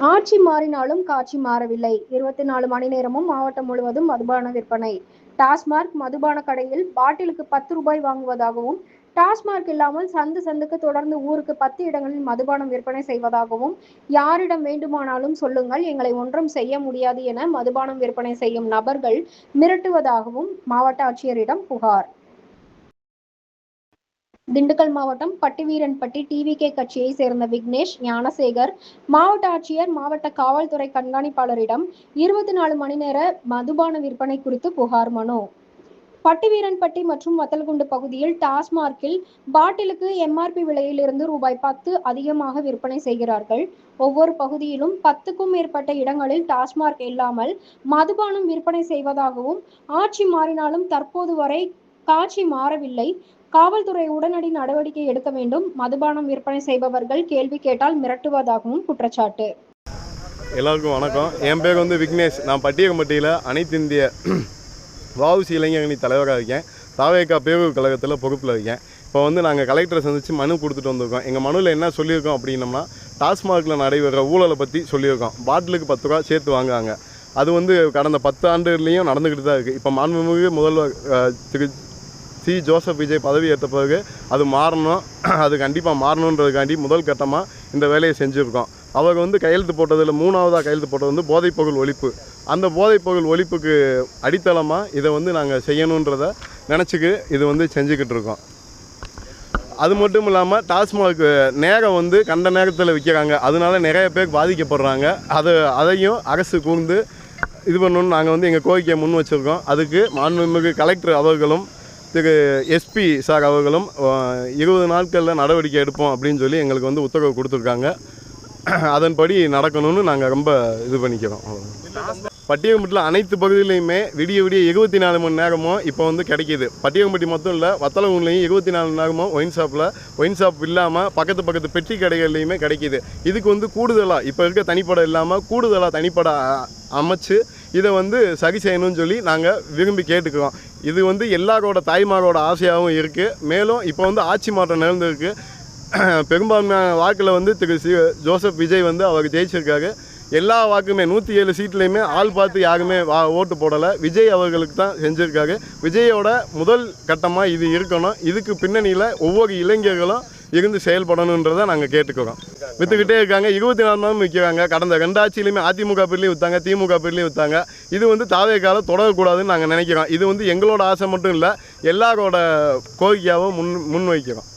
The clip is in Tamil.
ஆட்சி மாறினாலும் காட்சி மாறவில்லை. 24 மணி நேரமும் மாவட்டம் முழுவதும் மதுபான விற்பனை. டாஸ்மாக் மதுபான கடையில் பாட்டிலுக்கு 10 ரூபாய் வாங்குவதாகவும், டாஸ்மாக் இல்லாமல் சந்து சந்துக்கு தொடர்ந்து ஊருக்கு 10 இடங்களில் மதுபானம் விற்பனை செய்வதாகவும், யாரிடம் வேண்டுமானாலும் சொல்லுங்கள், எங்களை ஒன்றும் செய்ய முடியாது என மதுபானம் விற்பனை செய்யும் நபர்கள் மிரட்டுவதாகவும் மாவட்ட ஆட்சியரிடம் புகார். திண்டுக்கல் மாவட்டம் பட்டிவீரன்பட்டி டிவிகே கட்சியை சேர்ந்த விக்னேஷ், ஞானசேகர் மாவட்ட ஆட்சியர், மாவட்ட காவல்துறை கண்காணிப்பாளரிடம் 24 மணி நேர மதுபான விற்பனை குறித்து புகார் மனு. பட்டிவீரன்பட்டி மற்றும் வத்தலகுண்டு பகுதியில் டாஸ்மார்க்கில் பாட்டிலுக்கு எம்ஆர்பி விலையில் இருந்து ரூபாய் 10 அதிகமாக விற்பனை செய்கிறார்கள். ஒவ்வொரு பகுதியிலும் 10க்கும் மேற்பட்ட இடங்களில் டாஸ்மார்க் இல்லாமல் மதுபானம் விற்பனை செய்வதாகவும், ஆட்சி மாறினாலும் தற்போது வரை காட்சி மாறவில்லை. காவல்துறை உடனடி நடவடிக்கை எடுக்க வேண்டும். மதுபானம் விற்பனை செய்பவர்கள் கேள்வி கேட்டால் மிரட்டுவதாகவும் குற்றச்சாட்டு. எல்லாருக்கும் வணக்கம். என் பேர் விக்னேஷ். நான் பட்டியகம்பட்டியில் அனைத்து இந்திய வஉசி இளைஞரணி தலைவராக இருக்கேன். தாவேகா பேரூர் கழகத்தில் பொறுப்பில் இருக்கேன். இப்போ நாங்கள் கலெக்டரை சந்தித்து மனு கொடுத்துட்டு வந்திருக்கோம். எங்கள் மனுவில் என்ன சொல்லியிருக்கோம் அப்படின்னம்னா, டாஸ்மாகில் நடைபெற ஊழலை பற்றி சொல்லியிருக்கோம். பாட்டிலுக்கு 10 ரூபா சேர்த்து வாங்குவாங்க. அது கடந்த 10 ஆண்டுகள்லையும் நடந்துக்கிட்டு தான் இருக்குது. இப்போ மாண்புமிகு முதல்வர் திரு சி. ஜோசப் விஜய் பதவி ஏற்ற பிறகு அது மாறணும், அது கண்டிப்பாக மாறணுன்றதுக்காண்டி முதல் கட்டமாக இந்த வேலையை செஞ்சுருக்கோம். அவர் கையெழுத்து போட்டதில் 3ஆவதாக கையெழுத்து போட்டது போதைப்பொருள் ஒழிப்பு. அந்த போதைப்பொருள் ஒழிப்புக்கு அடித்தளமாக இதை நாங்கள் செய்யணுன்றதை நினச்சிக்கு இது செஞ்சுக்கிட்டு இருக்கோம். அது மட்டும் இல்லாமல் டாஸ்மாக் நேரம் கண்ட நேரத்தில் விற்கிறாங்க. அதனால நிறைய பேர் பாதிக்கப்படுறாங்க. அதையும் அரசு கூர்ந்து இது பண்ணணும்னு நாங்கள் எங்கள் கோரிக்கையை முன் வச்சுருக்கோம். அதுக்கு மாண்புமிகு கலெக்டர் அவர்களும் திரு எஸ்பி சார் அவர்களும் 20 நாட்களில் நடவடிக்கை எடுப்போம் அப்படின்னு சொல்லி எங்களுக்கு உத்தரவு கொடுத்துருக்காங்க. அதன்படி நடக்கணும்னு நாங்கள் ரொம்ப இது பண்ணிக்கிறோம். பட்டியகம்பட்டியில் அனைத்து பகுதியிலையுமே விடிய 24 மணி நேரமும் இப்போ கிடைக்கிது. பட்டியகம்பட்டி மட்டும் இல்லை, வத்தலகுண்டுலையும் 24 மணி நேரமும் ஒயின் ஷாப் இல்லாமல் பக்கத்து பெட்டி கடைகள்லையுமே கிடைக்கிது. இதுக்கு கூடுதலாக இப்போ இருக்க தனிப்படை இல்லாமல் கூடுதலாக தனிப்படை அமைச்சு இதை சரி செய்யணும்னு சொல்லி நாங்கள் விரும்பி கேட்டுக்கிறோம். இது எல்லாரோட தாய்மாரோட ஆசையாகவும் இருக்குது. மேலும் இப்போ ஆட்சி மாற்றம் நிகழ்ந்திருக்கு. பெரும்பான்மையான வாக்கில் திரு சி. ஜோசப் விஜய் அவர் ஜெயிச்சிருக்காரு. எல்லா வாக்குமே 107 சீட்லேயுமே ஆள் பார்த்து யாருமே ஓட்டு போடலை. விஜய் அவர்களுக்கு தான் செஞ்சுருக்காரு. விஜயோட முதல் கட்டமாக இது இருக்கணும். இதுக்கு பின்னணியில் ஒவ்வொரு இளைஞர்களும் இருந்து செயல்படணுன்றதை நாங்கள் கேட்டுக்கிறோம். விற்றுக்கிட்டே இருக்காங்க. 24 நாளும் விற்கிறாங்க. கடந்த 2 ஆட்சியிலையுமே அதிமுக பேர்லேயும் விற்றாங்க, திமுக பேர்லேயும் விற்றாங்க. இது தாவேகால தொடரக்கூடாதுன்னு நாங்கள் நினைக்கிறோம். இது எங்களோட ஆசை மட்டும் இல்லை, எல்லாரோட கோரிக்கையாகவும் முன்வைக்கிறோம்.